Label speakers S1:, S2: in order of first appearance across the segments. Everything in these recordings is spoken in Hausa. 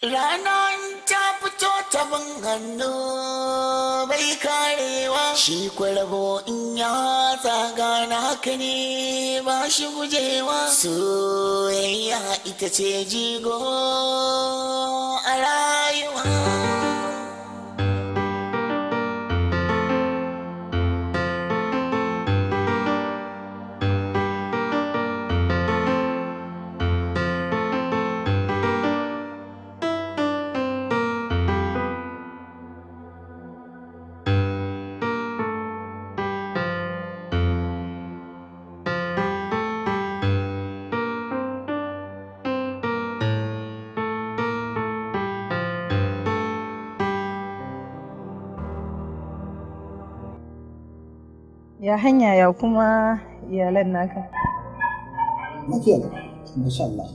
S1: Rana ta fito ta ban hannu bai karewa shi kwarabo in ya tsaga naka ne ba shi gujewa soyayya ita ce jigo a rayuwa.
S2: Ya hanya ya kuma iyalan naka?
S3: Lafiya da, masha Allah.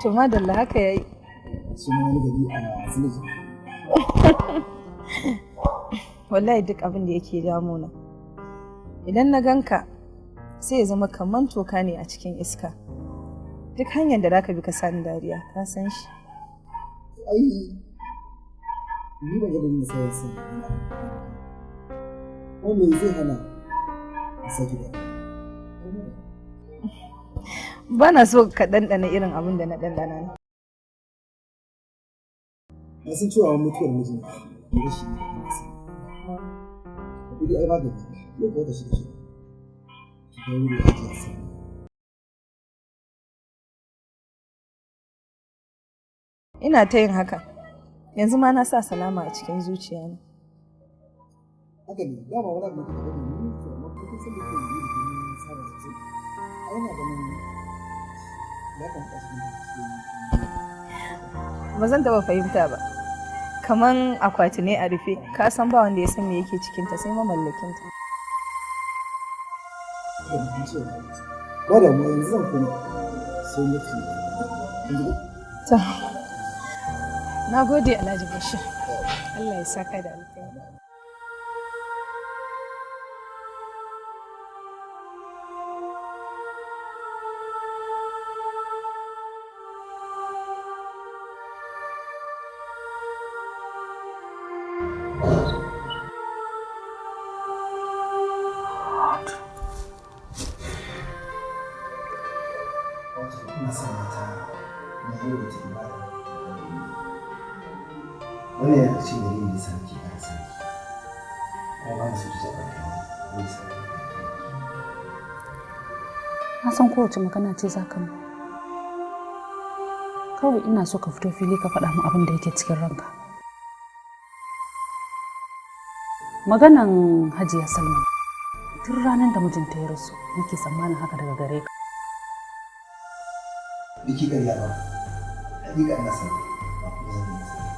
S2: To madalla haka yayi.
S3: Sunan wani gari a Sinija.
S2: Wallahi duk abin da yake damuna. Idan na ganka sai ya zama kaman toka ne a cikin iska. Duk hanyar da zaka bi ka sani dariya, ka san shi.
S3: Ai, ni ba garin na sai. Wani zai hana saki da
S2: ba na so ka ɗanɗana irin abin da na ɗanɗana ne.
S3: Na san cewa mutuwar mijin ya shi ne da nasi. Ka kudi ai magani, yau ko ta shi da shi. Ki ga wuri a jiya sai.
S2: Ina ta yin haka. Yanzu ma na sa salama a cikin zuciyana.
S3: Haka ne, dama wani abu da kuka gani ne, to amma kuma san da ke yi da kuma saba sosai. Ai na ganin ya kan kashi ne.
S2: Ba zan taɓa fahimta ba. Kaman akwati ne a rufe, ka san ba wanda ya san me yake cikinta sai mamallakinta.
S3: Ba da mu yanzu zan kuma sai mutu.
S2: Ta. Na gode Alhaji Bashir. Allah ya saka da alkhairi.
S3: Wani ya ce da yin sarki a sarki, ya ba su jaɓa da sarki.
S4: Na san kowace magana ce za ka mu. Kawai ina so ka fito fili ka faɗa mu abin da yake cikin ranka. Maganan Hajiya Salma, tun ranar da mijinta ya rasu, nake tsammanin haka daga gare ka.
S3: Biki ƙarya ba, hakika ina sani, ba kuma zan yi sani.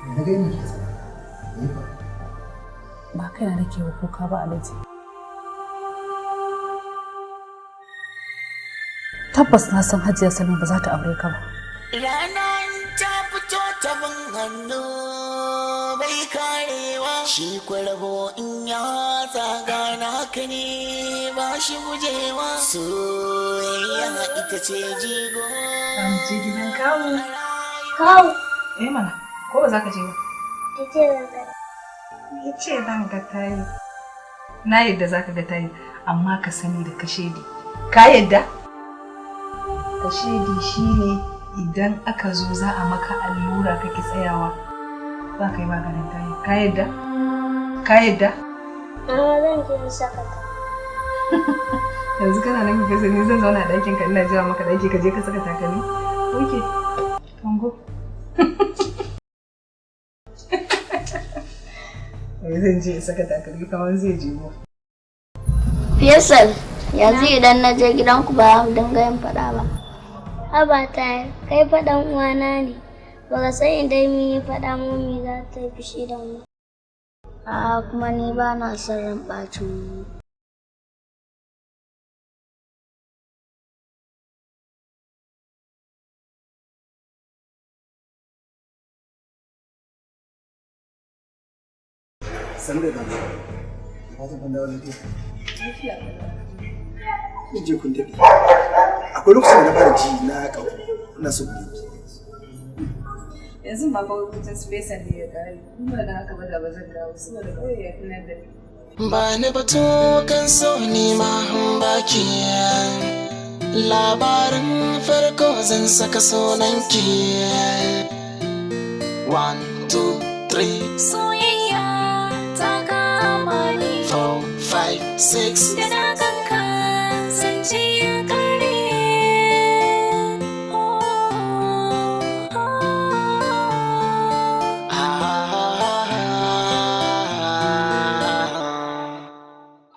S3: Na ga yana kika sana, ne ba?
S4: Ba kai na nake wa kuka ba Alhaji. Tabbas na san Hajiya Salma ba za ta aure ka ba.
S1: Rana ta fito ta ban hannu bai karewa shi kwarabo in ya tsaga naka ne ba shi gujewa soyayya ita ce jigo.
S2: Zamu je gidan kawu.
S5: Kawu.
S2: Mana, ko ba za ka je ba?
S5: Ce zan
S2: ga tayi. Na yadda za ka ga tayi, amma ka sani da kashedi. Ka yadda? Kashedi shine idan aka zo za a maka allura kake tsayawa za ka yi maganin tayi. Ka yadda? Ka yadda?
S5: Zan je saka ta.
S2: Yanzu kana nan ka sani zan zauna a ɗakin ka ina jira maka ɗaki ka je ka saka takalmi. Okay. Kango. Zan je saka takalmi kamar zai je mu.
S5: Faisal, yanzu idan na je gidanku ba mu dinga yin faɗa ba. Haba ta kai faɗan uwana ne. Baka san idan mun yi faɗa mummy za ta yi fushi da mu. A'a kuma ni ba na son ran ɓacin mu.
S3: Sanda da fatan an dawo lafiya. Ni je kun daɗe. Akwai lokacin da na fara ji na ƙaho ina so ku
S2: yanzu ma kawai kucin space ne ya kare kuma da haka ba da ba zan dawo saboda kawai ya fi nan da ni.
S1: Ba ni batu kan so ni ma baki labarin farko zan saka sunanki 1 2 3
S6: soyayya ta kama ni
S1: 4 5 6
S6: da na ganka zance ya kare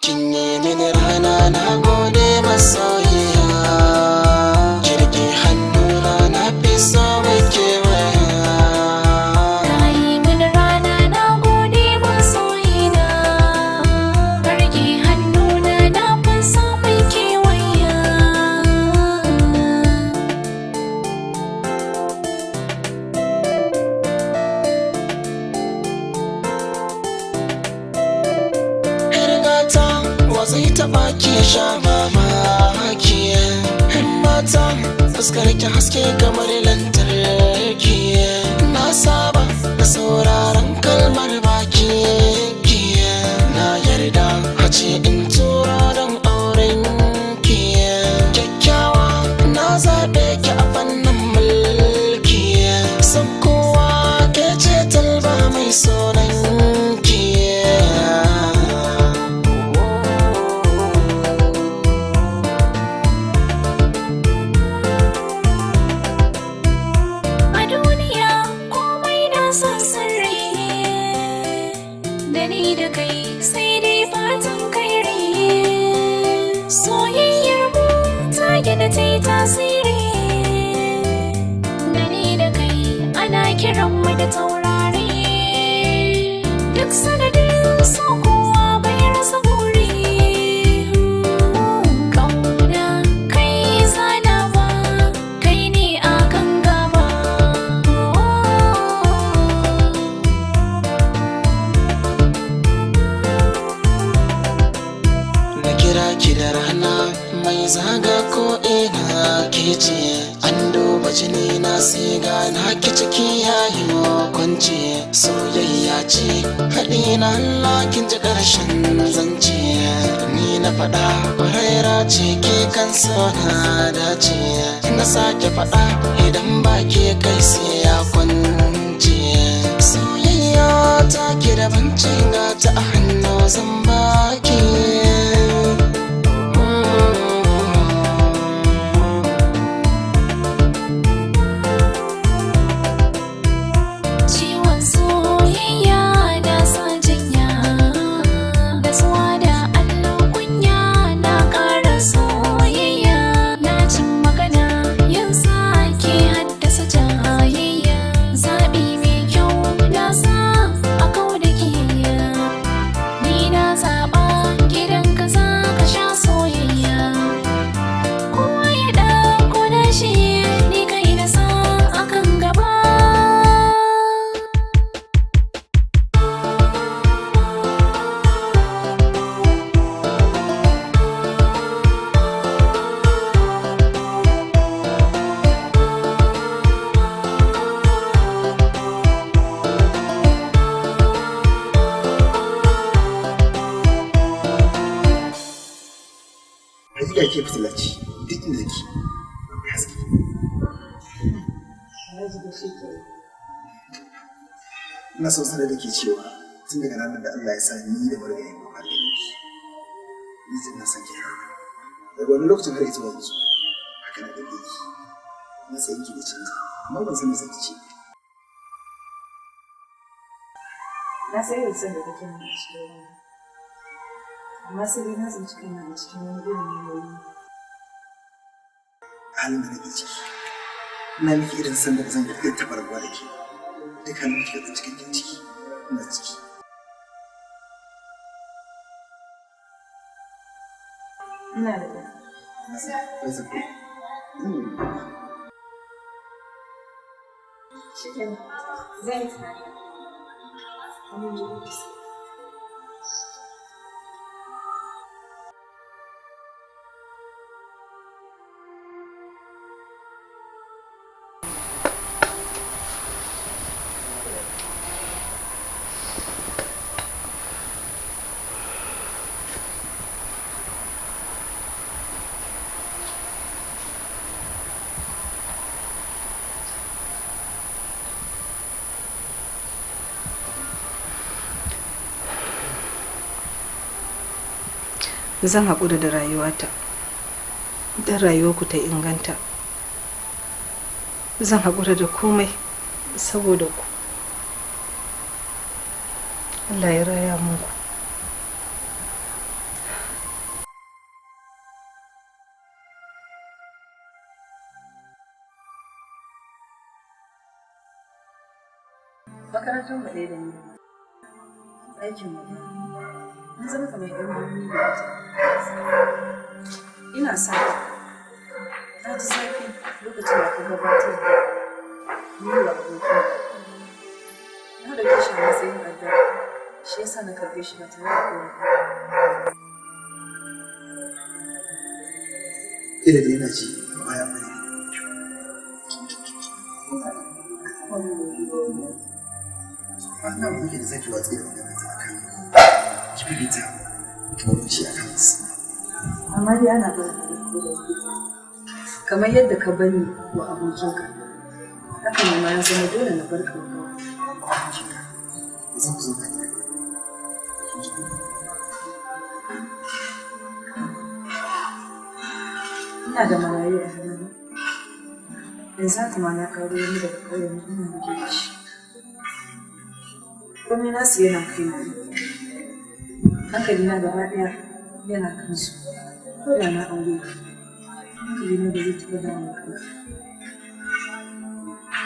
S1: kin yi mini rana na gode masoyiya kirki hannuna na fi so mai kewaya
S6: ka yi min rana na gode masoyina karki hannuna na fi so mai kewaya
S1: Hirgata wa zai taɓa ki sha mamaki mata fuskar ki haske kamar lantarki na saba da sauraron kalmar baki na yarda a ce in tura don auren ki kyakkyawa na zaɓe ki a fannin mulki san kowa ke ce talba mai sunan ki
S6: a duniya komai na son sirri da ni da kai sai dai fatan kairi soyayyar mu ta gina ta yi tasiri da ni da kai ana kiran mu da taurari duk sanadin so kowa bai rasa buri kauna kai zanawa kai ne a kan gaba
S1: na kira ki da rana mai zaga ko ina ke ce an duba jini na sai ga na ki ciki yayi kwanci soyayya ce haɗi na Allah kin ji ƙarshen zance ni na faɗa ƙwararra ce ke kan so na dace na sake faɗa idan ba ke kai sai ya kwance soyayya ta ki da bancin ga ta a hannu zan baki
S6: ciwon soyayya na sa jinya da zuwa da Allah kunya na ƙara soyayya na cin magana yin sake haddasa jayayya zaɓi mai kyau na sa a kau da kiyayya ni na zaɓa gidan ka za ka sha soyayya kowa ya ɗauko na shi ni kai na sa akan gaba
S3: hakika ke fitilaci duk inda ke haske. Ina son sanar da ke cewa tun daga ranar da Allah ya sa ni da margayin mamar da ni ni zai na san ki daga wani lokacin har ita yanzu haka na dade ki na sayin ki da canza amma ban san me zaki ce
S2: Na sai da san da kake mun cikin rana. Amma sai dai na tsinci kaina a cikin wani irin yanayi.
S3: halin da nake ciki ina miki irin san da zan iya tabarwa da ke duk halin da kike cikin ciki ina ciki
S2: Ina da ɗan. Shi kenan. Zan yi tunani. zan haƙura da rayuwata don rayuwarku ta inganta. Zan haƙura da komai saboda ku. Allah ya raya muku. Makarantar mu ɗaya da ni. Aikin mu mun zama kamar ƴan birni da ita. Ina sa na ji zafi lokacin da ka gabatar da ni wa abokin. Na ɗauke shi a matsayin ƙaddara, shi yasa na karɓe shi ba tare da kowa.
S3: Ina da yana ji baya mai. Ana muke da zaki watsi da magana ta akan kibita kamar shi a kansa.
S2: Amma dai ana ba kamar yadda ka bani wa abokinka. Haka ne ma ya zama dole na barka wa kawai.
S3: Zan zo ka ne.
S2: Ina da marayu a hannuna. Yanzu haka ma na kawo wani daga ƙauyen ina rike da shi. Komai nasu yana kaina. Hankalina gaba ɗaya yana kansu. Ko da na aure ka, hankalina ba zai taɓa dawowa kanka.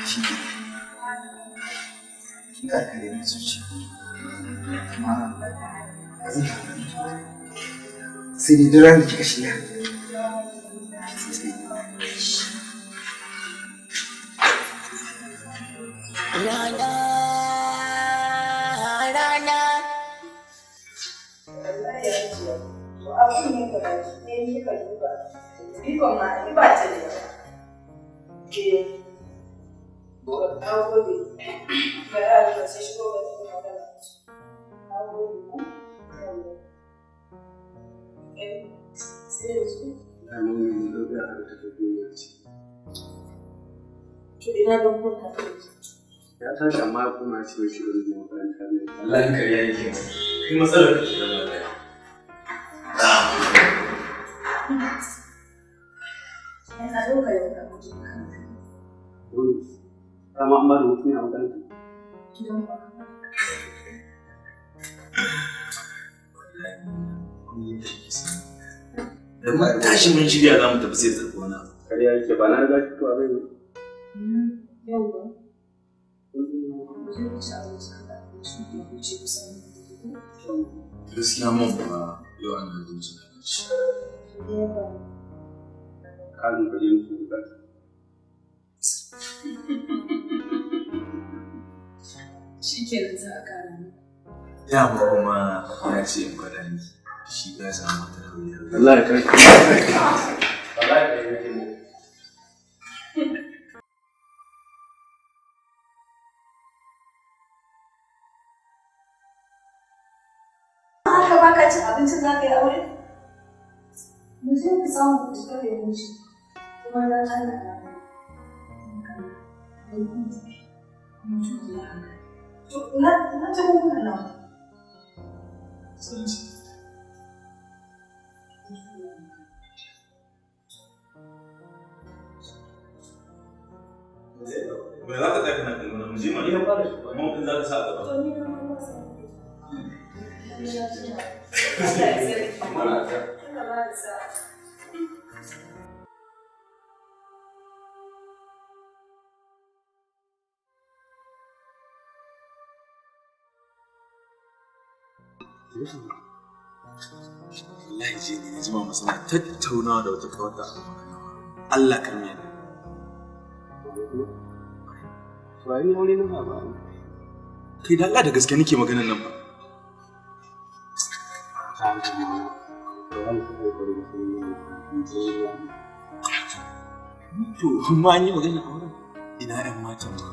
S3: Shi ke. Ki ga kare mai zuciya. Amma ba zai haɗu. Sai dai duk ranar kika shirya.
S1: Rana, rana.
S7: Ya tashi amma kuma ya ce shi wani zai makaranta ne. Allah ka kariya yake mu. Kai matsalar ka ce da mata.
S2: Ina ɗauka yau da mutum.
S7: Kama an ba da mutum a makaranta.
S2: Gidan ba.
S8: Da ma tashi mun shirya za mu tafi sai zargo na.
S7: Kariya yake ba na riga ki to abin.
S2: Yau ba.
S8: Gaskiya mun ba yau ana jin tunanin shi.
S7: Kalin ka yin su da.
S2: Shi kenan za a kara mu.
S8: Dama kuma ya ce in gwada ni shi ya samu mata rauni.
S7: Allah ya kai. Allah ya kai mu.
S2: Haka ba ka cin abincin za ka yi aure? Mu je mu samu ku cika da yanci. Kuma na Allah na bai. Na ci mun nan.
S8: Bai za ka tsaya kana kallon mu je ma iya fara shi. Mun din za ka sa gaba. Wallahi je ne jima masa na tattaunawa da wata kawata Allah karmi ne.
S7: Ba ni aure na ba.
S8: Kai da Allah da gaske nake maganar nan ba. To, amma an yi magana a wurin ina ‘yan matan ba.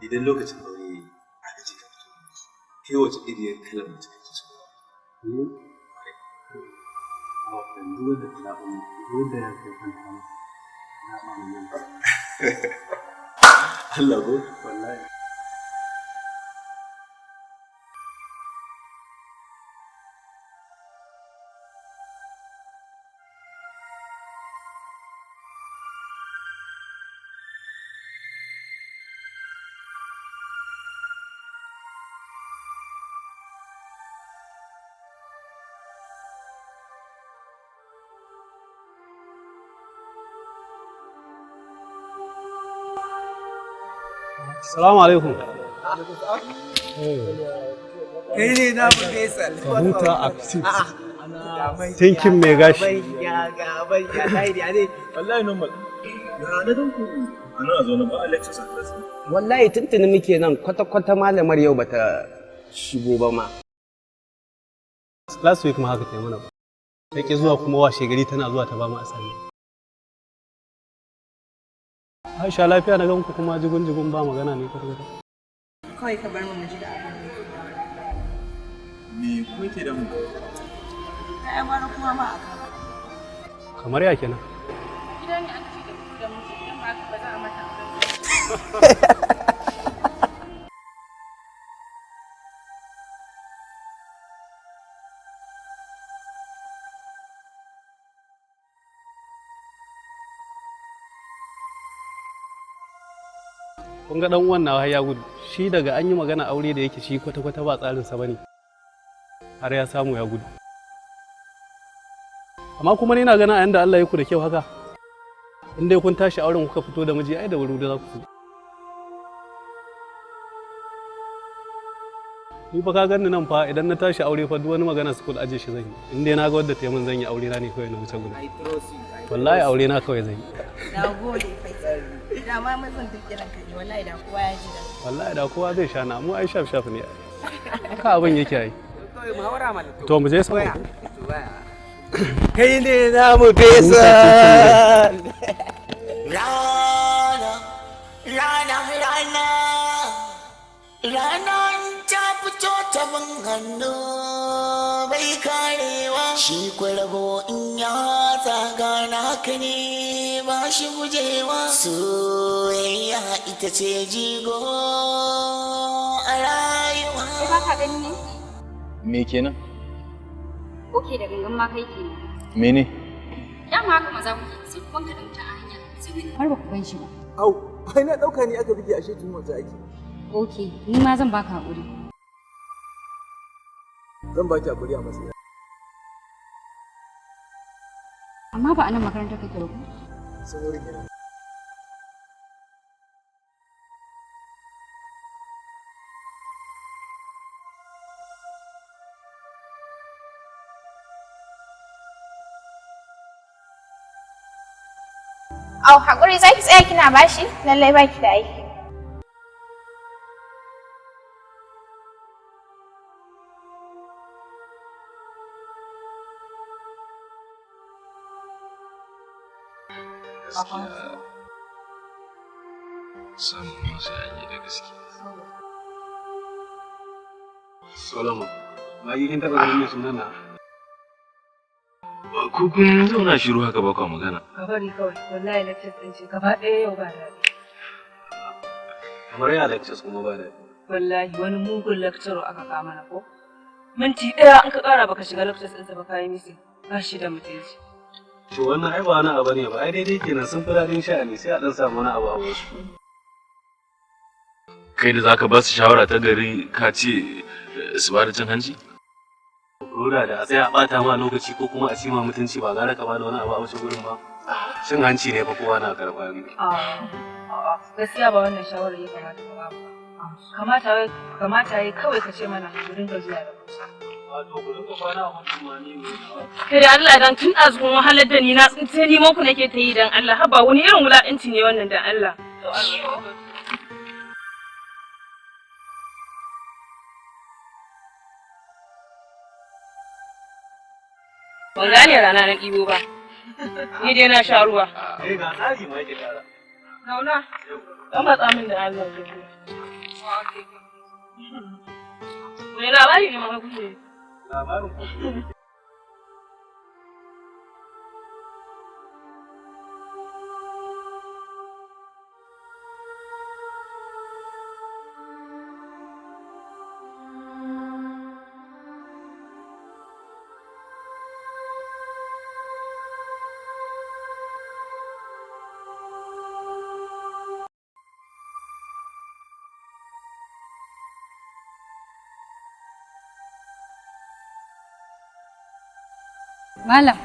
S8: Idan lokacin aure aka ce ka fito kai wace iriyar kalar mace kake so?
S7: Duk da ya kai kanta na
S8: Allah ko wallahi.
S9: Assalamu alaikum.
S10: Kai ne na mu Faisal.
S9: Huta active. Tinkin mai gashi.
S10: Wallahi normal.
S8: Na dan ku. Ana zo na ba Alexa Sakras.
S10: Wallahi tuntuni muke nan kwata-kwata malamar yau bata shigo ba ma.
S9: Last week ma haka ta yi mana ba. Take zuwa kuma washe gari tana zuwa ta ba mu asali. Aisha lafiya na ganku kuma jigun ba magana ne kwata-kwata.
S2: Kawai ka bar mu ji da abin da
S8: Me kuke da mu?
S2: ya mara kuma ma a kama.
S9: Kamar ya kenan.
S2: Gida ne aka ce da mutu idan ba ba za a mata
S9: Kun ga dan uwan nawa ya gudu. Shi daga an yi magana aure da yake shi kwata-kwata ba tsarin sa bane. Har ya samu ya gudu. Amma kuma ni na ganin a yanda Allah ya ku da kyau haka. In dai kun tashi auren kuka fito da miji ai da wuri da za ku fito. Ni fa ka ganni nan fa idan na tashi aure fa duk wani magana school aje shi zan yi. In dai na ga wadda ta yi min zan yi aure na ne kawai na wuce gudu. Wallahi aure na kawai zan yi.
S2: Na gode Faisal. Da ma mazan duk kiran ka ne wallahi da kowa ya ji da.
S9: Wallahi da kowa zai sha na mu ai shaf ne. Haka abin yake ai. To mu je sama.
S10: Kai ne na mu Faisal.
S1: Rana, rana, rana, rana ta fito ta ban hannu bai karewa. Shi kwarabo in ya tsaga naka ne ba shi gujewa. Soyayya ita ce jigo a rayuwa.
S11: Kai ba ka gani ne?
S7: Me kenan?
S11: Oke da gangan ma kai kenan.
S7: Mene?
S11: Dama haka maza kuke sai ku banka da wuta a hanya sai wani har ba ku gan shi ba.
S10: Au, ai na dauka ni aka bige ashe tun wata ake.
S11: Oke, ni ma zan baka haƙuri.
S10: Zan baki hakuri a matsayin.
S11: Amma ba a nan makarantar kake ba ko?
S10: Sun wurin gida.
S12: Au, haƙuri za ki tsaya kina bashi? Lallai ba ki da aiki.
S8: Gaskiya samun masu yanyi da gaske.
S9: Solomon, ma yi kin taɓa ganin mai sunan na?
S8: Ko kun zauna shiru haka ba kwa magana?
S2: Ka bari kawai wallahi lecture din ce gaba ɗaya yau ba daɗi.
S9: Kamar ya lectures kuma ba daɗi.
S2: Wallahi wani mugun lecturer aka kama na ko? Minti ɗaya an ka ƙara baka shiga lectures ɗinsa ba kayi misi ba shi da mutunci.
S9: To wannan ai ba wani abu ne ba ai daidai kenan sun fi daɗin sha'ani sai a ɗan samu wani abu a wasu.
S8: Kai da zaka ba su shawara ta gari ka ce su ba da cin hanci?
S9: Roda da a tsaya a ɓata ma lokaci ko kuma a ci ma mutunci ba gara ka ba da wani abu a wasu gurin ba. Cin hanci ne fa kowa na karɓa ne.
S2: Gaskiya ba wannan shawarar ya kamata ba. Kamata ya kawai ka ce mana mu dinga zuwa da kusa.
S9: Wato ku dinga kwana a wannan mani ne.
S2: Kai da Allah dan tun azgun wahalar da ni na tsince neman ku nake ta yi dan Allah haba wani irin wulaƙanci ne wannan dan Allah. Ban gane rana na ɗibo ba. Ni dai na sha ruwa.
S9: Eh ga tsari ma yake tara.
S2: Nauna. Ɗan matsa min da Allah ke ku. Me labari ne ma kuke?
S9: Labarin ku.
S11: Malam.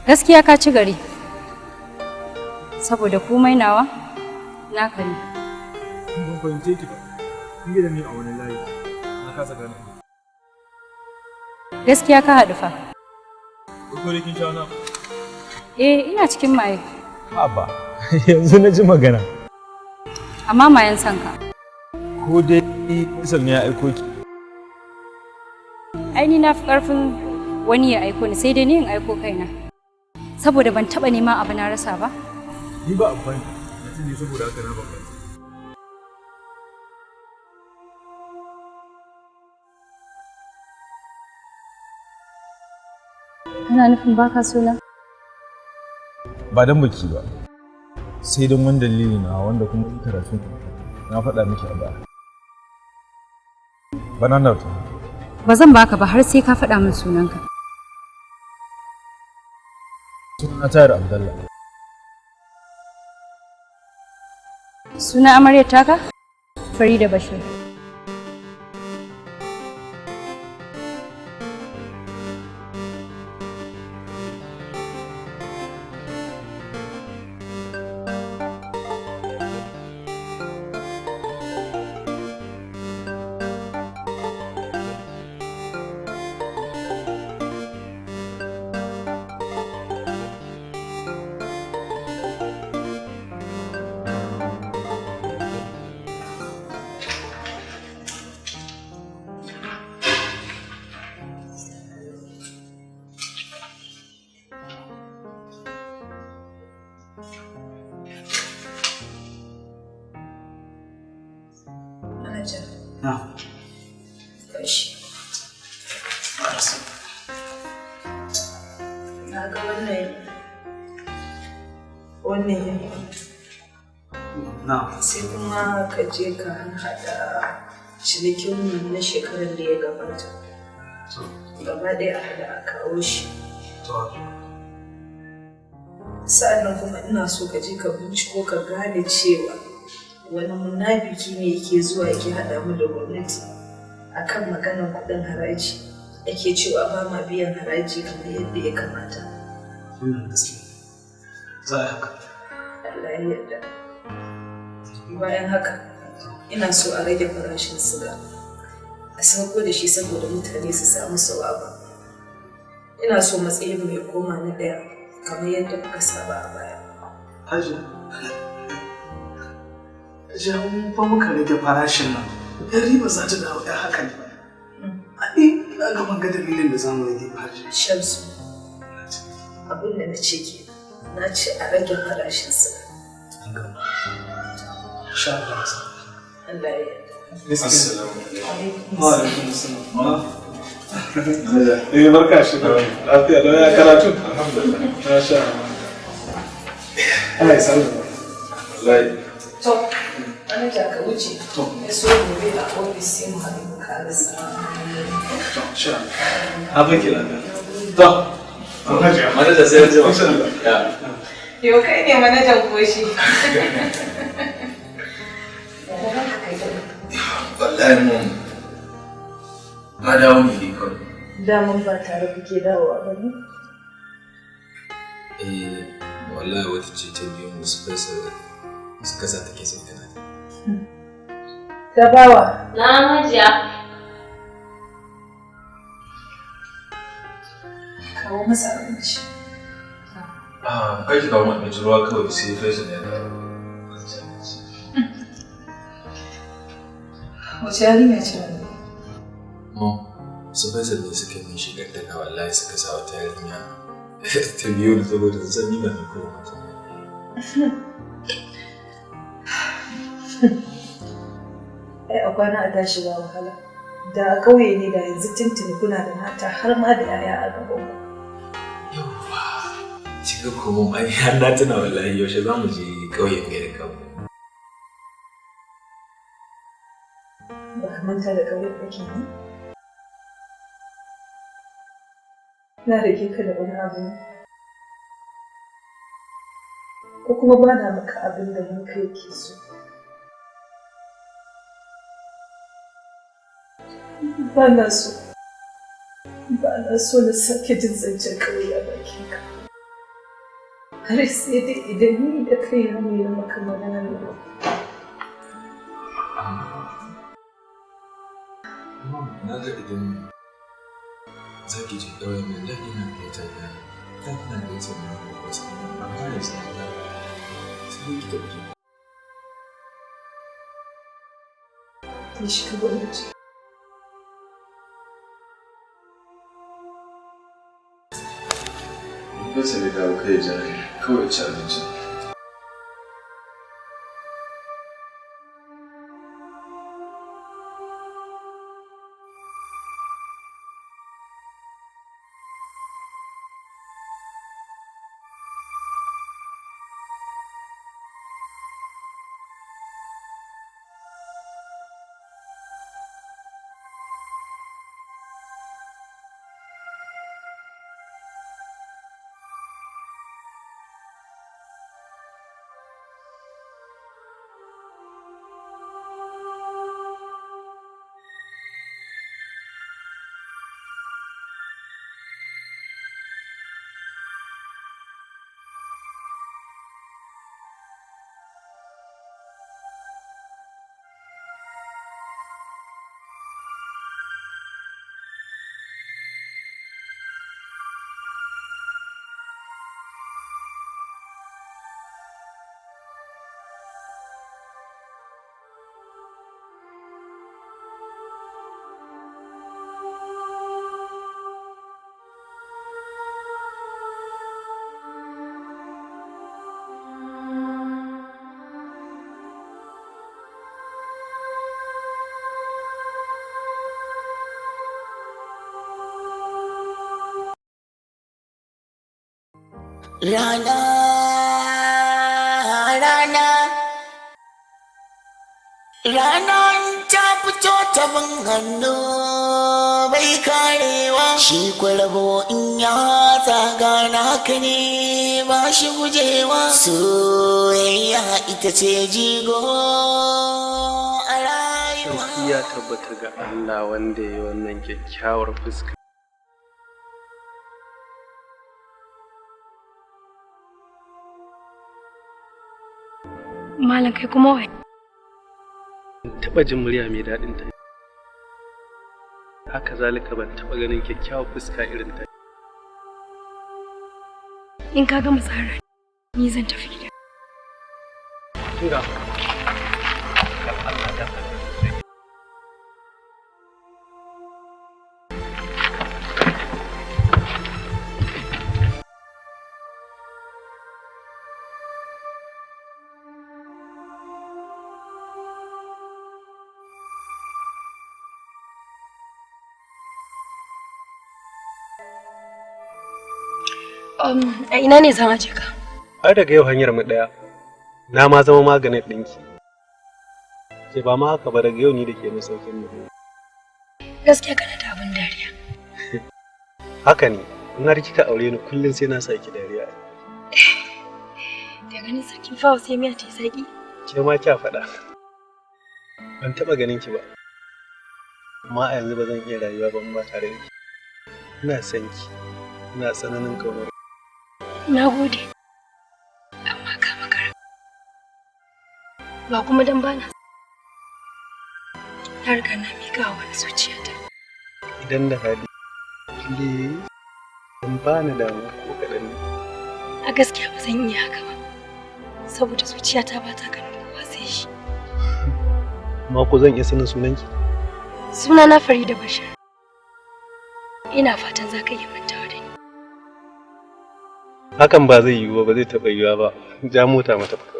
S11: Gaskiya ka ci gari. Saboda komai nawa naka ne.
S13: Ban fahimce ki ba. Kin gida ne a wani layi. Na kasa gane.
S11: Gaskiya ka haɗu fa.
S13: Ko kin sha na?
S11: Ina cikin maye.
S13: Haba, yanzu na ji magana.
S11: Amma mayan son ka.
S13: Ko dai Faisal ne ya aiko ki.
S11: Ai ni na fi ƙarfin wani ya aiko ni sai dai ni in aiko kaina. Saboda ban taɓa neman abu na rasa ba.
S13: Ni ba amfani. Mutum ne saboda haka na bambanta.
S11: Kana nufin baka so na?
S13: Ba dan baki ba. Sai don wani dalili na wanda kuma in karatu na faɗa miki a baya. Banana ta.
S11: Ba zan baka ba har sai ka faɗa min sunanka.
S13: Suna Tayar Abdallah.
S11: Suna amaryar taka? Farida Bashir.
S2: Na ga wannan sai kuma ka je ka haɗa cinikin na shekarar da ya gabata. Gaba ɗaya a haɗa a kawo shi. Sa'annan kuma ina so ka je ka binciko ka gane cewa wani munafiki ne yake zuwa yake haɗa mu da gwamnati akan maganar kuɗin haraji. Yake cewa ba ma biyan haraji kamar yadda ya kamata.
S8: Wannan gaskiya. Za a haka.
S2: Allah ya yarda. Bayan haka, ina so a rage farashin siga. A sauko da shi saboda mutane su samu sawaba. Ina so matsayin mu ya koma na ɗaya kamar yadda muka saba a baya.
S8: Hajiya. Hajiya, mun fa muka rage farashin nan. Yan riba za ta dawo ɗaya haka ne. Na ga ban ga dalilin da zamu rage farashin.
S2: Shamsu, abin da na ce ke na ce a rage farashin sa.
S8: Insha Allah.
S2: Allah ya yarda.
S8: Assalamu alaikum. Wa alaikum assalam. Barka shi da lafiya da ya karatu. Alhamdulillah. Masha Allah. Ai sallallahu. Wallahi.
S2: To, ana ta ka wuce. To, ya so gobe a ofis sai mu haɗu ka da sa.
S8: Sha. Abin kila. To. Manaja sai ya jima. Ya.
S2: Yau kai ne manajan koshi.
S8: Wallahi mun na dawo ne kawai.
S2: Daman ba tare kuke dawowa ba ne?
S8: Wallahi wata ce ta biyu musu fesa suka sa take son tana.
S2: Tabawa.
S14: Na hajiya.
S2: Kawo masa abinci.
S8: Kai ki kawo mu abinci ruwa kawai sai fesa ne da
S2: wace yarinya ce wani?
S8: Su fesa ne suka yi shigar da wallahi suka sa wata yarinya ta biyu da saboda su sani ba ne ko mata.
S2: A kwana a tashi ba wahala. Da a ƙauye ne da yanzu tuntuni kuna da mata har ma da yaya a gaban ku.
S8: Yawwa, shiga kuma ai har na tuna wallahi yaushe za mu je ƙauyen gari kanmu.
S2: Ba ka manta da ƙauyen kake ne? Na rage ka da wani abu ne. Ko kuma ba na maka abin da ranka yake so. Ba na so na sake jin zancen kawai a bakin ka. Har sai dai idan ni da kai ne na maka magana ne.
S13: Na ga idan za ki ji ɗaurin nan da ina kai ta da ta kina da ita na wasu amma ya sa ta sai ki tafi.
S2: Ni shi ka gwamnati.
S13: Ba sai da dawo kai jari kawai ci abinci.
S1: Rana, rana, rana ta fito ta bin hannu bai karewa. Shi kwarabo in ya tsaga naka ne ba shi gujewa. Soyayya ita ce jigo a rayuwa.
S9: Sarki ya tabbata ga Allah wanda ya yi wannan kyakkyawar fuska.
S11: Malam kai kuma wai?
S9: Taɓa jin murya mai daɗin ta. Haka zalika ban taɓa ganin kyakkyawar fuska irin ta.
S11: In ka gama tsara ni zan tafi gida.
S9: Tunga. Allah da
S11: a ina ne zan aje ka?
S9: Ai daga yau hanyar mu ɗaya. Na ma zama maganin ɗinki. Ke ba ma haka ba daga yau ni da ke masaukin mu.
S11: Gaskiya kana da abin dariya.
S9: Haka ne, in har kika aure ni kullum sai na saki dariya.
S11: Da ganin sarkin fawa sai miya ta yi saki.
S9: Ke ma kya faɗa. Ban taɓa ganin ki ba. Amma a yanzu ba zan iya rayuwa ba in ba tare da ki. Ina son ki. Ina tsananin kaunar.
S11: Na gode. Amma ka makara. Ba kuma dan bana. Na riga na miƙa wa wani zuciyata.
S9: Idan da hali, please, ban bani damuwa ko kaɗan ne.
S11: A gaskiya ba zan iya haka ba. Saboda zuciyata ba ta ganin kowa sai shi.
S9: Ma ko zan iya sanin sunanki?
S11: Sunana Farida Bashir. Ina fatan za ka iya mantawa da ni.
S9: Hakan ba zai yiwu ba zai taɓa yiwuwa ba. Ja mota mata fito.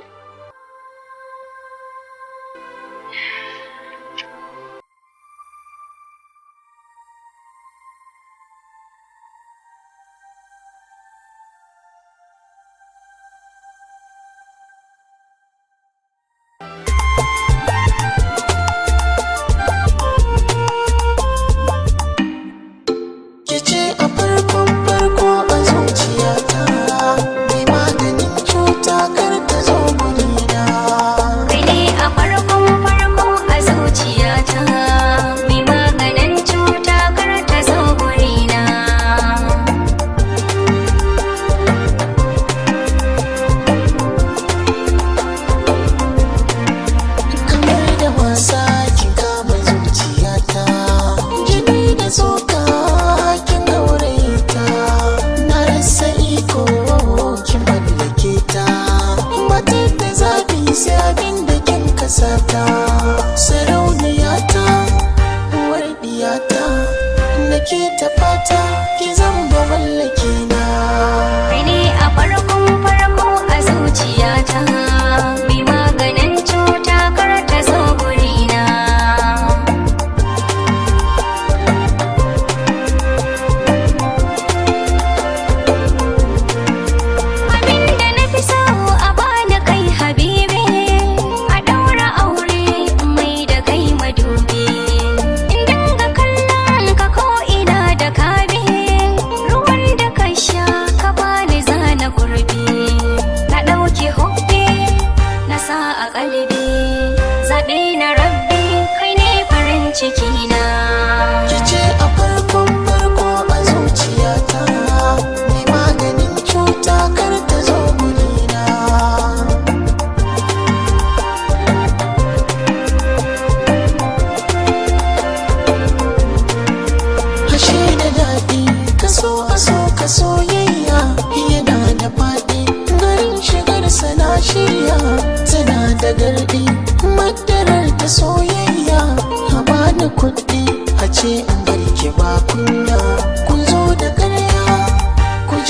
S1: farko a zuciyata mai maganin cuta kar ta zo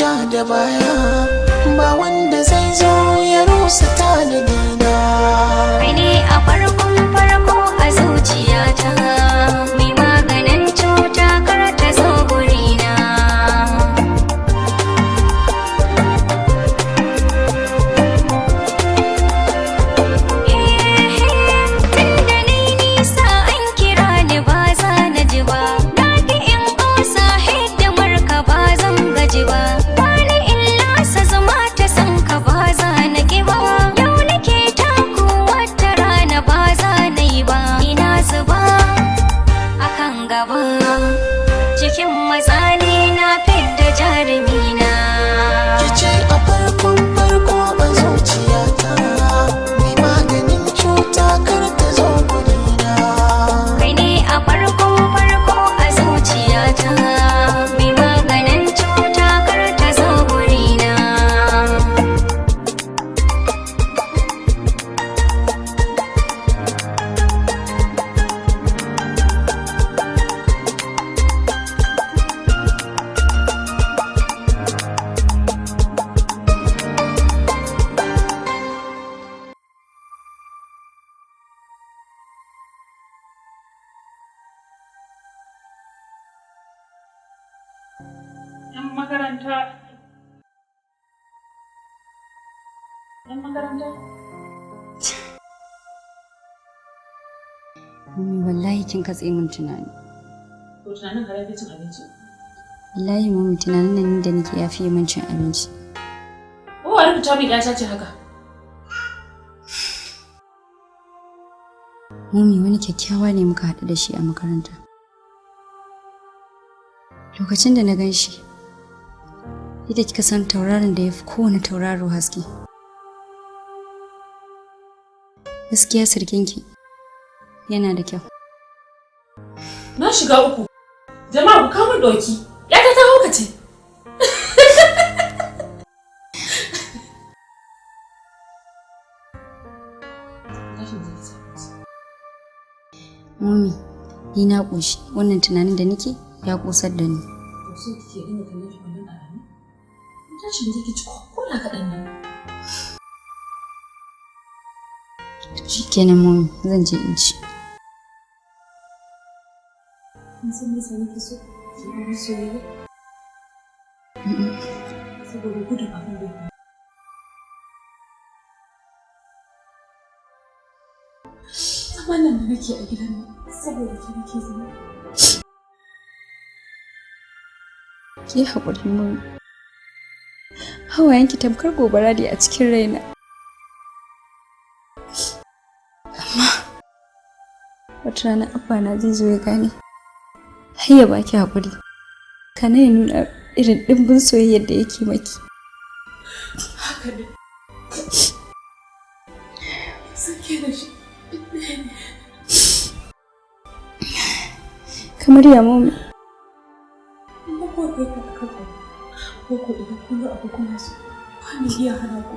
S1: ja da baya ba wanda zai zo ya rusa tanadina.
S6: Kai ne a farkon farko a zuciyata, mai maganin cuta kar ta zo gurina. Tunda ni nisa an kira ni ba za na ji ba, na ki in ƙosa hidimar ka ba zan gaji ba, wani in lasa zama ta san ka ba za na ki ba. Yau nake taku wata rana ba za na yi ba, ina zuba akan gaba cikin matsali na fidda jarumina.
S1: Kice a farkon farko a zuciyata mai maganin cuta kar ta zo gurina.
S6: Kai ne a farkon farko a zuciyata, mai maganin cuta kar ta zo gurina.
S2: Yan makaranta. Yan makaranta.
S11: Mummy wallahi kin katse min tunani.
S2: To tunanin ka yafi cin abinci.
S11: Wallahi mummy tunanin nan da nake yafi min cin abinci.
S2: Oh, wani fita min ya ce haka.
S11: Mummy wani kyakkyawa ne muka haɗu da shi a makaranta. Lokacin da na gan shi, ita kika san tauraron da ya fi kowane tauraro haske. Gaskiya sirkinki yana da kyau.
S2: Na shiga uku. Jama'a ku kawo doki. Ya ta haukace.
S11: Mummy, ni na ƙoshi. Wannan tunanin da nake ya ƙosar da ni.
S2: To so kike dinga kallon shi wannan alamu? Tashi mu je ki ci kola kaɗan nan.
S11: Shikenan mummy, zan je in ci.
S2: Kin san me sai nake so? Ki yi soyayya. Saboda gudun abin da ya zaman nan da nake a gidan nan saboda ki nake zama.
S11: Ki haƙuri mummy. Hawayenki tamkar gobara ne a cikin raina. Amma wata rana abba na zai zo ya gane. Har ya baki haƙuri. Kana ya nuna irin ɗimbin soyayyar da yake maki.
S2: Haka ne. Sake da shi.
S11: Kamar ya mummy.
S2: Ina ko kai ka kafa. Ko idan kun ga abu kuma su ba ni iya hana ku.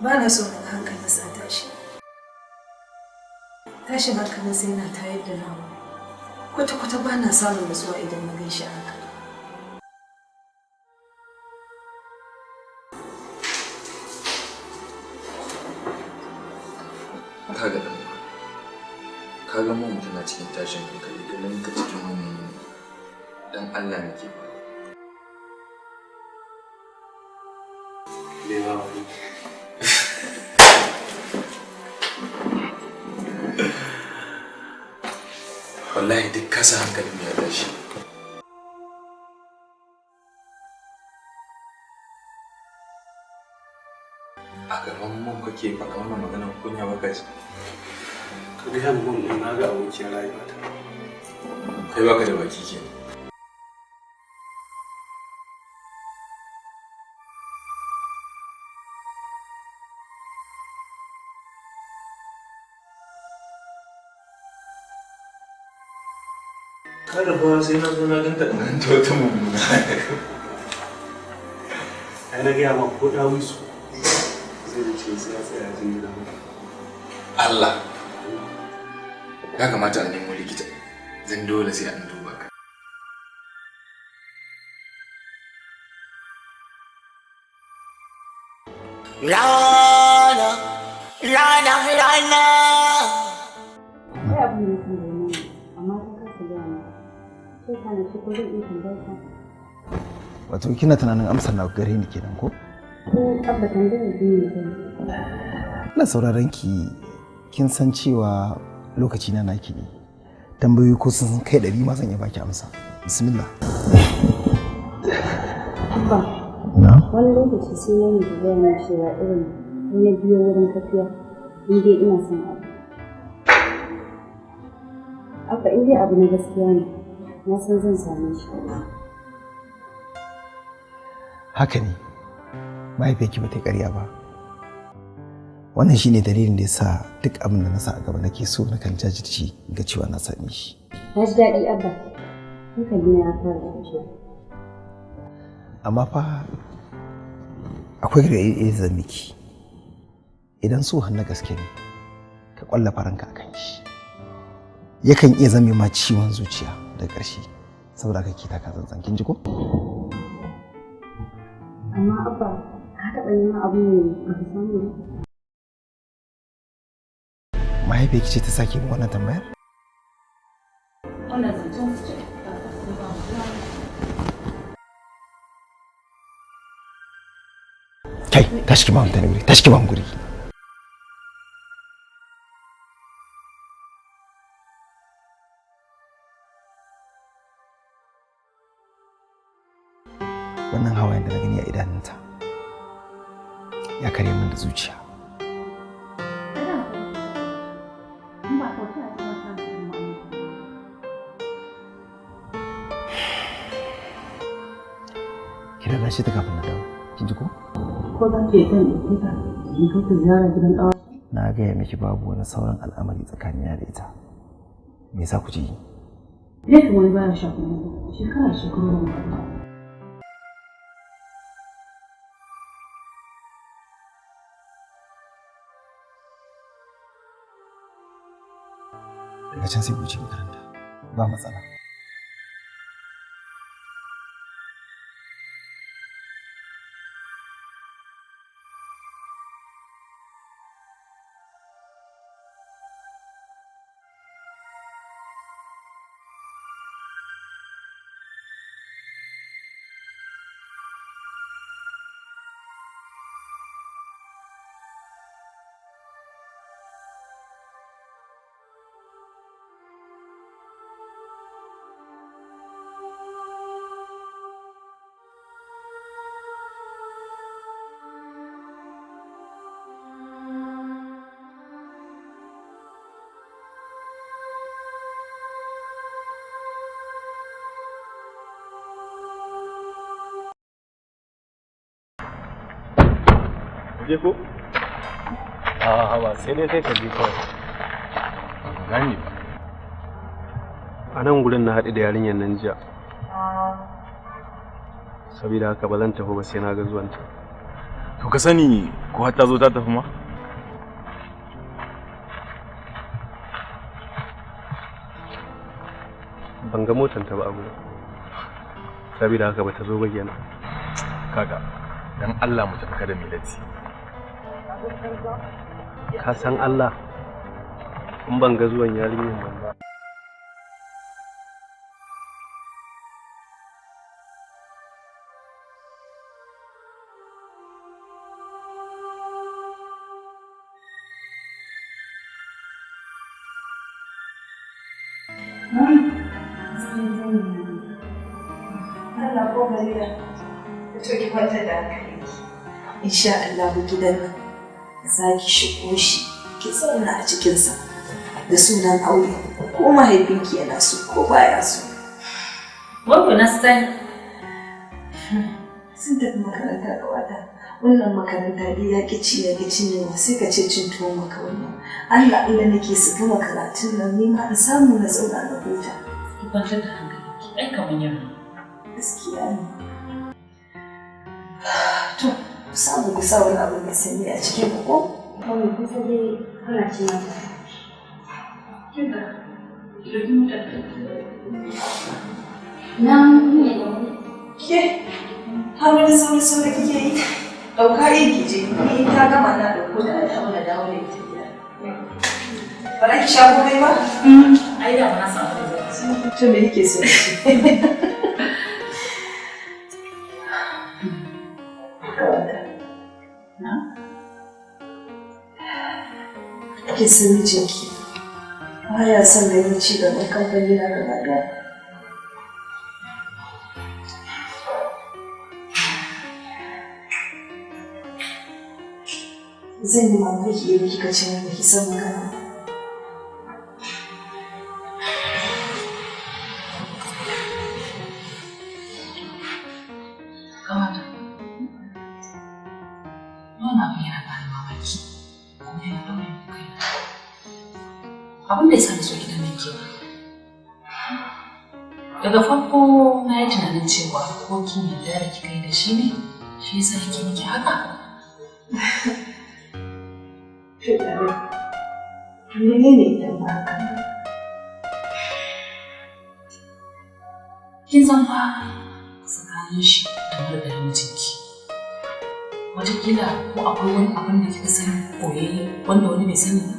S2: Ba na so na hankalinsa a tashi. Tashin hankalinsa yana tayar da nawa. Kwata-kwata ba na samun nutsuwa idan na gan shi haka.
S13: Kaga ɗan kaga mu tana cikin tashin hankali ganin ka cikin wani dan Allah nake ba. Wallahi duk kasa hankalin ya tashi. A gaban mun kake faɗa wannan maganar kunya baka ji.
S7: Ka ga mun na ga abokiyar rayuwata.
S13: Kai baka da baki kenan. Kada fa sai na zo na ganta in ganta wata mummuna.
S9: Ai na gaya ma ko ɗawi su zai wuce sai ya tsaya jin gida.
S13: Allah! Ya kamata a nemo likita. Zan dole sai an duba ka.
S1: Rana, Rana, Rana.
S3: Wato kina tunanin amsar na gare ni kenan ko?
S4: Abba tambayar biyu ne.
S3: Ina sauraron ki, kin san cewa lokaci na naki ne. Tambayoyi ko sun kai 100 ma zan iya baki amsa. Bismillah.
S4: Abba. Wani lokaci sai na yi da zai cewa irin wani biyo wurin tafiya in dai ina son abu. Abba in dai abu na gaskiya ne, na san zan same shi.
S3: Haka ne, mahaifiyarki ba ta ƙarya ba. Wannan shine dalilin da yasa duk abin da na sa a gaba nake so na kan jajirce ga cewa na same shi.
S4: Na ji daɗi Abba, hankali na fara kwanciya.
S3: Amma fa akwai da zan miki. Idan so har na gaske ne, ka ƙwallafa ranka akan shi. Yakan iya zame ma ciwon zuciya da ƙarshe, saboda haka ki taka tsantsan, kin ji ko?
S4: Amma Abba, ka taɓa neman abu ne ba ka samu ba?
S3: Mahaifiyarki ce ta sake min wannan tambayar?
S4: Wannan zancen ce.
S3: Kai, tashi ki ba mutane guri, tashi ki ba mu guri. Wannan hawayen da na gani a idanunta ya karya min da zuciya. Kira na shi ta kafin na dawo, kin ji ko?
S2: Ko za ki yi kan ɗauke in ka ta ziyara gidan ɗawa?
S3: Na gaya miki babu wani sauran al'amari tsakanina da ita. Me yasa ku ji?
S2: Laifin wani baya shafa wani, shekara da shekaru da mutum.
S3: Daga can sai ku wuce makaranta, ba matsala.
S9: Je ko? A ba sai dai kai ka je kawai.
S13: Gani ba.
S9: A nan gurin na haɗu da yarinyar nan jiya. Saboda haka ba zan tafi ba sai na ga zuwanta.
S13: To ka sani ko har ta zo ta tafi ma?
S9: Ban ga motanta ba a gurin. Saboda haka ba ta zo ba kenan.
S13: Kaga, dan Allah mu tafi kada milati.
S9: Ka san Allah in ban ga zuwan yarinyar ban ba.
S2: Allah ko Barira, to ki kwanta da hankali. Insha Allah gidan nan za ki shigo shi ki zauna a cikinsa da sunan aure ko mahaifinki yana so ko baya so.
S11: Babu na sani.
S2: Sun tafi makaranta da wata. Wannan makaranta dai ya ki ci ya ki cinyewa sai ka ce cin tuwo maka wannan. Allah nake su gama karatun nan ni ma in samu na zauna na huta. kwantar da hankali. Ai kamar yamma.
S14: Gaskiya ne. To, ku samu ku sa wani abu mai sanyi a cikin ku ko?
S4: Kawai kusa dai kana cin mata.
S2: Kinga, idan mutum
S4: na ne da wani.
S14: Ke, har wani sauri kike yi? Ɗauka yin kije, ni in ta gama na ɗauko da dawo da ita gida. Ba za ki sha komai ba?
S2: Ai da ba na samu da zai.
S14: To me yake so shi? Ake san mijinki baya son ganin ci gaban kamfani na gaba ɗaya. Zan yi mamaki idan kika ce min baki san magana.
S2: Kamata. Wannan abin yana bani mamaki. Kuma yana ɗaure min kai. Abin da ya sa na so gidan nan kenan. Daga farko na yi tunanin cewa ko kin yarda da kika yi da shi ne, shi yasa yake miki haka.
S14: Menene idan ba haka?
S2: Kin san fa tsakanin shi da margarin mijinki. Wataƙila ko akwai wani abin da kika sani koyayye wanda wani bai sani ba.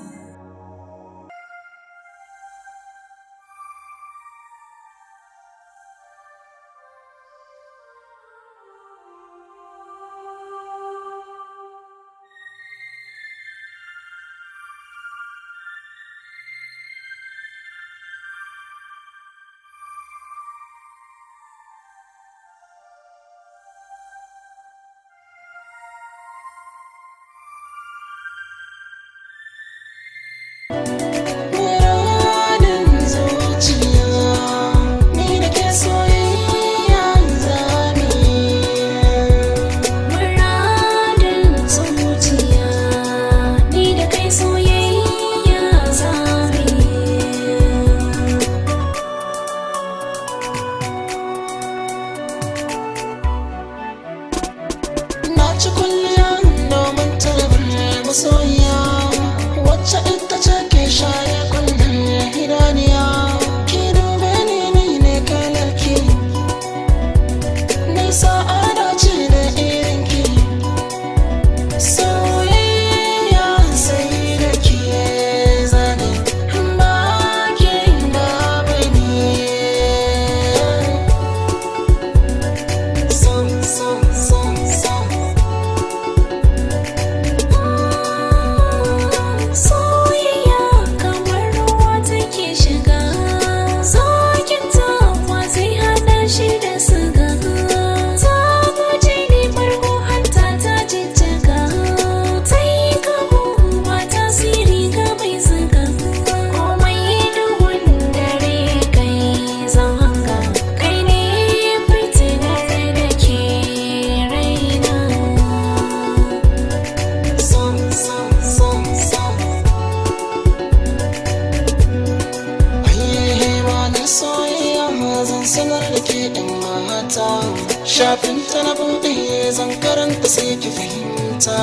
S1: shafin ta na buɗe zan karanta sai ki fahimta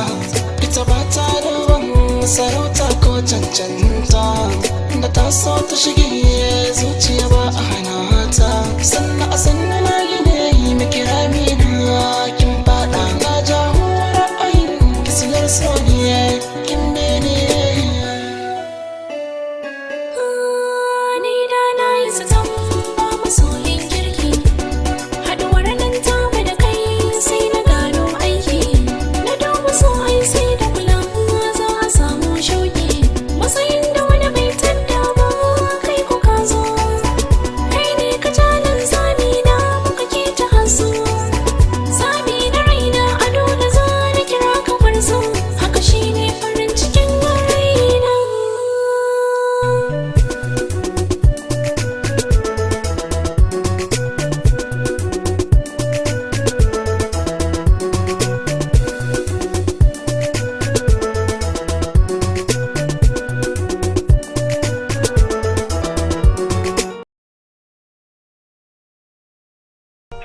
S1: ita ba ta da ban sarauta ko cancanta da ta so ta shige zuciya ba a hana ta sannan a sannan na yi ne miki rami na kin faɗa na jawo ra'ayin kisilar soyayya kin bene
S6: Silence.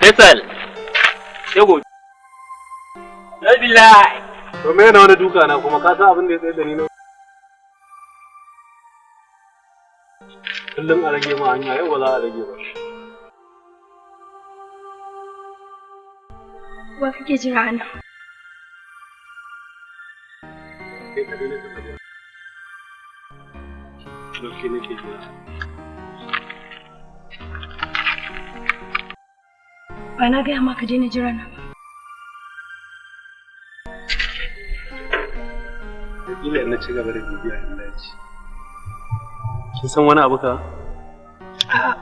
S7: Faisal. Sai gobe. Billahi.
S9: To me na wani duka na kuma ka san abin da ya tsaye da ni na. Kullum a rage ma hanya yau ba za a rage ba.
S5: Wa kake jira a nan?
S9: Kai ka daina ta kaje. Doke nake jira.
S5: Ba na gaya maka daina jira na ba.
S9: Kila in na ci gaba da bibiya Allah ya ci. Kin san wani abu ka?
S5: A'a.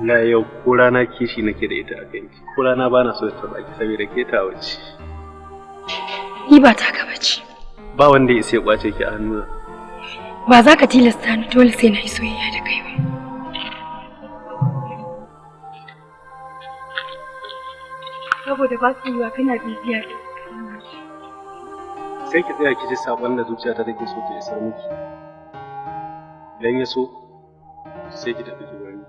S9: Na yau ko rana kishi nake da ita a kanki. Ko rana bana so ta baki saboda ke ta wuce.
S5: Ni ba ta ka bace.
S9: Ba wanda ya sai kwace ki a hannuna.
S5: Ba za ka tilasta ni dole sai na yi soyayya da kai ba. Saboda ba su yiwa kana bibiya da
S9: sai ki tsaya ki ji sabon da zuciyata take so ta isar miki. Idan ya so sai ki tafi ki bari.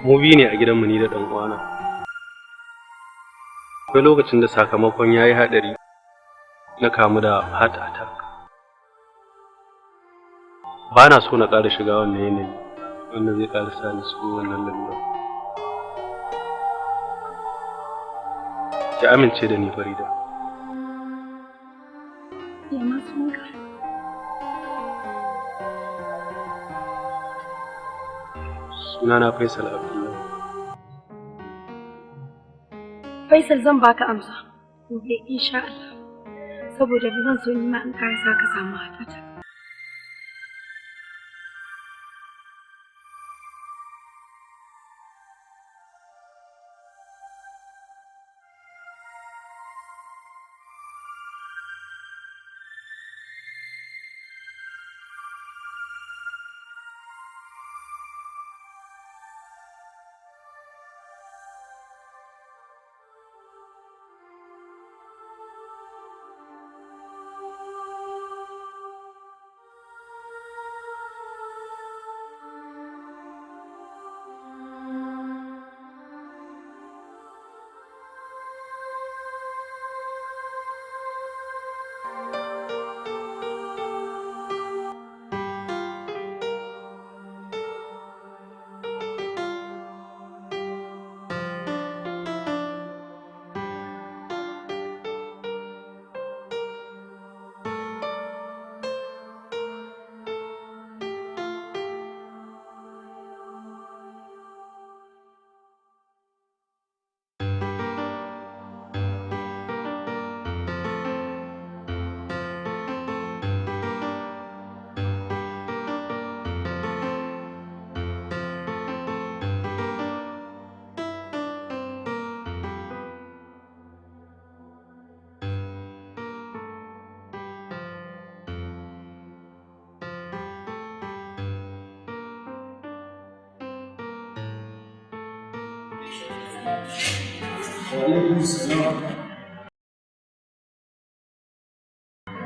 S9: Mu biyu ne a gidanmu ni da ɗan uwana. Akwai lokacin da sakamakon ya yi haɗari na kamu da heart attack. Ba na so na ƙara shiga wannan yanayi wanda zai ƙara sa ni cikin wannan lalura. Ki amince da ni Farida.
S5: Ya ma sunanka?
S9: Sunana Faisal Abdullahi.
S5: Faisal zan baka amsa. Gobe insha Allah. Saboda ba zan so ni ma in karasa ka samu hatata.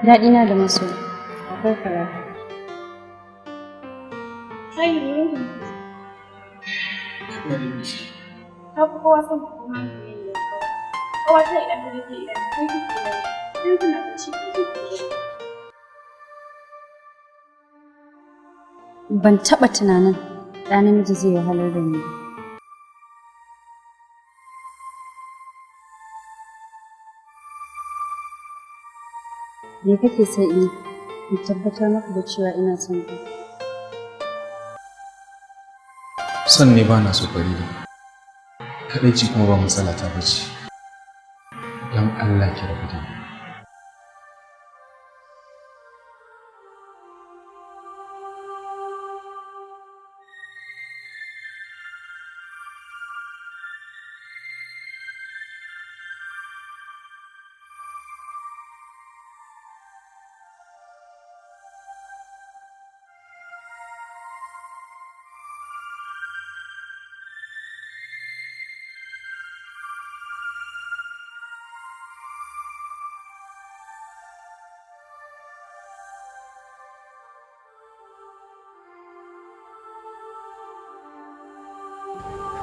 S4: Daɗina da masoyi, akwai karatu.
S5: Sai ne ta fi kowa son kuma ne kowa ta idan da take idan kai kike da sai kuna da ciki.
S4: Ban taɓa tunanin ɗa namiji zai wahalar da ni ba. Me kake son in tabbatar maka da cewa ina son ka?
S13: Son ne ba na so Farida. Kaɗaici kuma ba matsala ta bace. Don Allah ki rabu da ni.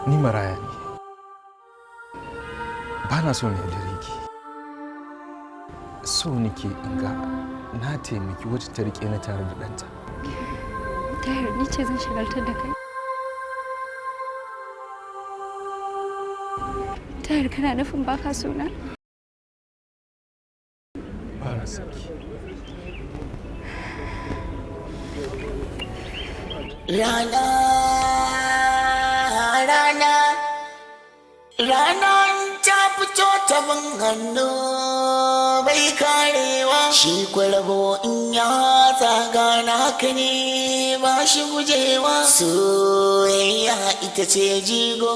S13: ni maraya ne. Ba na so na yaudare ki. So nake in ga na taimaki wacce ta rike na tare da ɗanta.
S11: Tahir, ni ce zan shagaltar da kai? Tahir, kana nufin baka so na?
S13: Ba na son ki.
S1: Rana, rana, rana ta fito ta bin hannu bai karewa. Shi kwalabo in ya tsaga naka ne ba shi gujewa. Soyayya ita ce jigo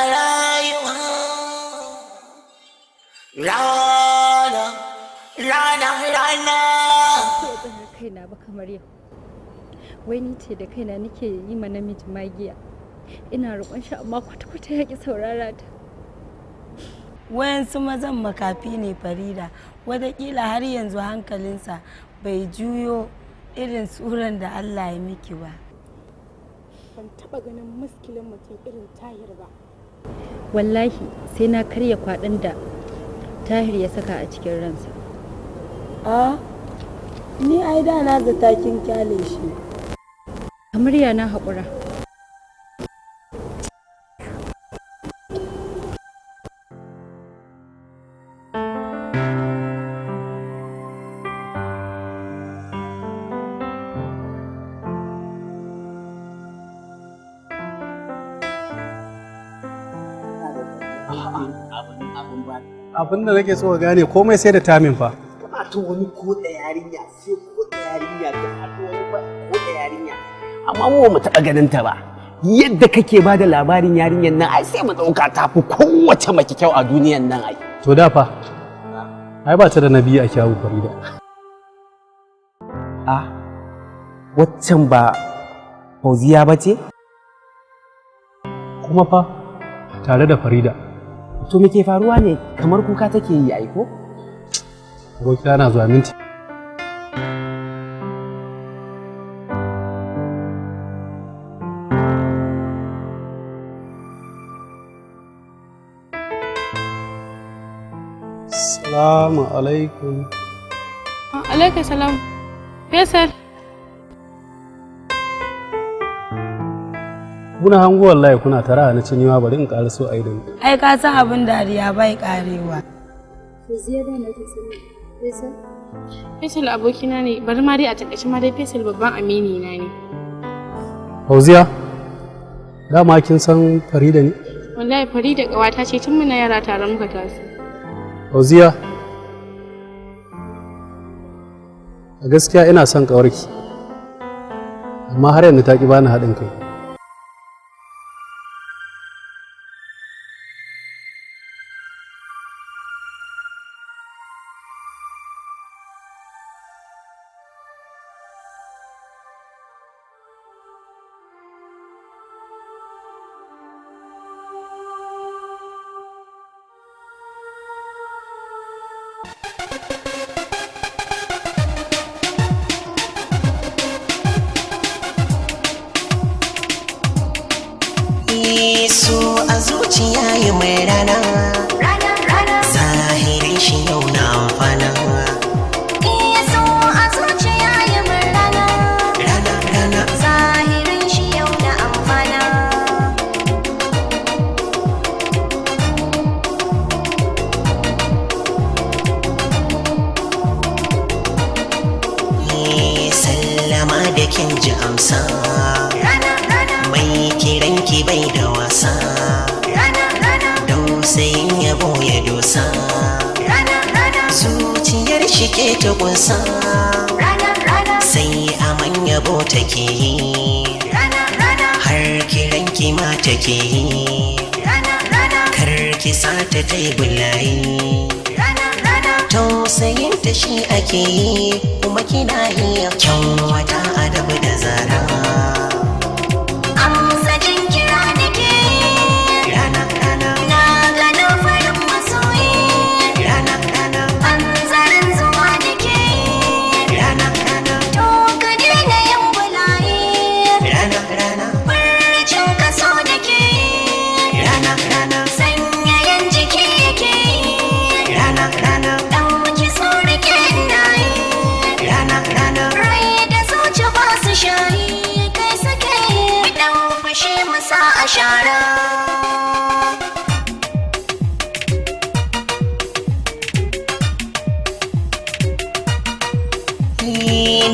S1: a rayuwa. Rana, rana, rana.
S11: Kaina ba kamar yau. Wai ni ce da kaina nake yi ma namiji magiya. Ina roƙon shi amma kwata-kwata ya ƙi saurara ta.
S15: Wayansu mazan makafi ne Farida, wataƙila har yanzu hankalinsa bai juyo irin tsuran da Allah ya miki ba.
S11: Ban taɓa ganin muskilin mutum irin Tahir ba. Wallahi sai na karya kwaɗin da Tahir ya saka a cikin ransa.
S15: Ni ai da na zata kin kyale shi.
S11: Kamar ya na haƙura.
S9: Abin da nake so gane komai sai da tamin fa.
S10: Ba to wani ko da yarinya sai ko da yarinya da hato wani ba ko da yarinya. Amma mu taɓa ganin ta ba. Yadda kake ba da labarin yarinyar nan ai sai mu ɗauka ta fi kowace mace kyau a duniyan nan ai.
S9: To da fa. Ai ba ta da nabi a kyawu Farida.
S10: Waccan ba Fauziya ba ce?
S9: Kuma fa tare da Farida.
S10: To me ke faruwa ne kamar kuka take yi ai ko?
S9: Abokiya na zuwa minti. Assalamu alaikum.
S16: Alaikum salam. Faisal.
S9: Kuna hango wallahi kuna tara na cinyewa bari in ƙara so a yi da ni.
S15: Ai ka san abin dariya bai karewa.
S11: Fauziya da na ta sani. Faisal?
S16: Faisal abokina ne, bari ma dai a takaice ma dai Faisal babban amini na ne.
S9: Fauziya, dama kin san Farida ne?
S16: Wallahi Farida ƙawata ce tun muna yara tare muka taso.
S9: Fauziya, a gaskiya ina son ƙawarki, amma har yanzu ta ƙi bani haɗin kai.
S1: So a zuciya yi mai rana, zahirin shi yau na amfana.
S6: So a zuciya yi mai rana, zahirin shi yau na amfana.
S1: Sallama da kin ji amsa, mai kiranki bai da wasa. Dausayin yabo ya dosa, zuciyar shi ke ta kunsa. Sai aman yabo take yi, har kiranki ma take yi. Kar ki sata ta yi bulayi, tausayin ta shi ake yi. Kuma kina iya kyan wata adabu da zara.
S6: Amsa jin kira nake yi, na gano farin masoyi. Hanzarin zuwa nake yi, to ka daina yin bulayi. Furcin kaso da
S1: sa a shara.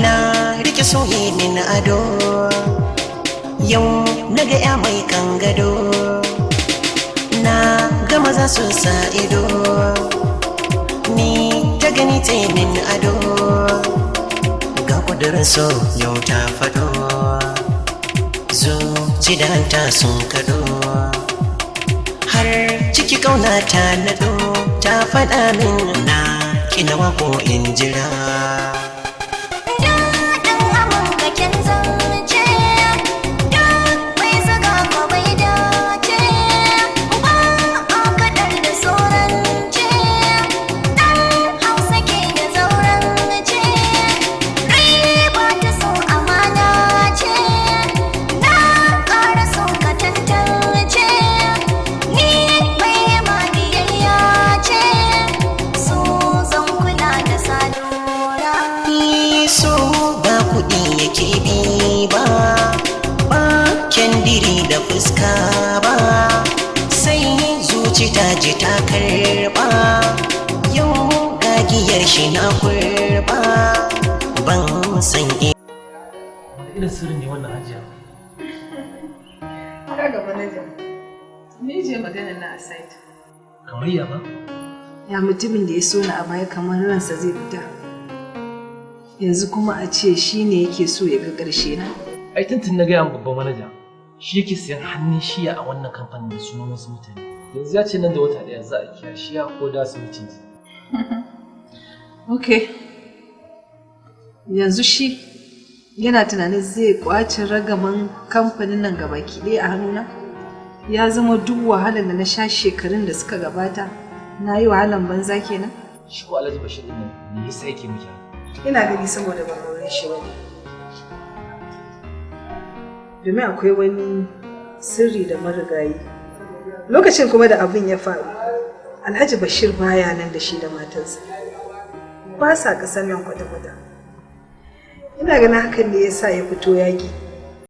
S1: Na rike soye min ado, yau na ga ya mai kan gado, na ga maza sun sa ido, ni ta gani ta yi min ado, ga kudurin so yau ta fado, zuci da hanta sun kado, har ciki kauna ta nado, ta faɗa min na kinawa ko in jira. Ta karba yau gagiyar shi na kurba ban san wani
S8: irin sirrin ne wannan hajiya.
S14: Kaga manaja me je magana na a site
S8: kamar ya ba
S14: ya mutumin da ya so na a baya kamar ransa zai fita yanzu kuma a ce shi ne yake so ya ga ƙarshe na.
S8: Ai tuntun na gaya babban manaja shi yake siyan hannun shiya a wannan kamfanin da sunan wasu mutane. Yanzu ya ce nan da wata ɗaya za a kiya shiya ko da su mutum.
S14: Ok. Yanzu shi yana tunanin zai kwace ragaman kamfanin nan gabaki ɗaya a hannuna? Ya zama duk wahalar da na sha shekarun da suka gabata na yi wahalan banza kenan?
S8: Shi ko Alhaji Bashir ɗin nan me yasa yake miki?
S14: Ina gani saboda ban aure shi wani. Domin akwai wani sirri da marigayi. Lokacin kuma da abin ya faru, Alhaji Bashir baya nan da shi da matarsa. Ba sa ƙasar nan kwata-kwata. Ina ganin hakan ne ya sa ya fito yaƙi.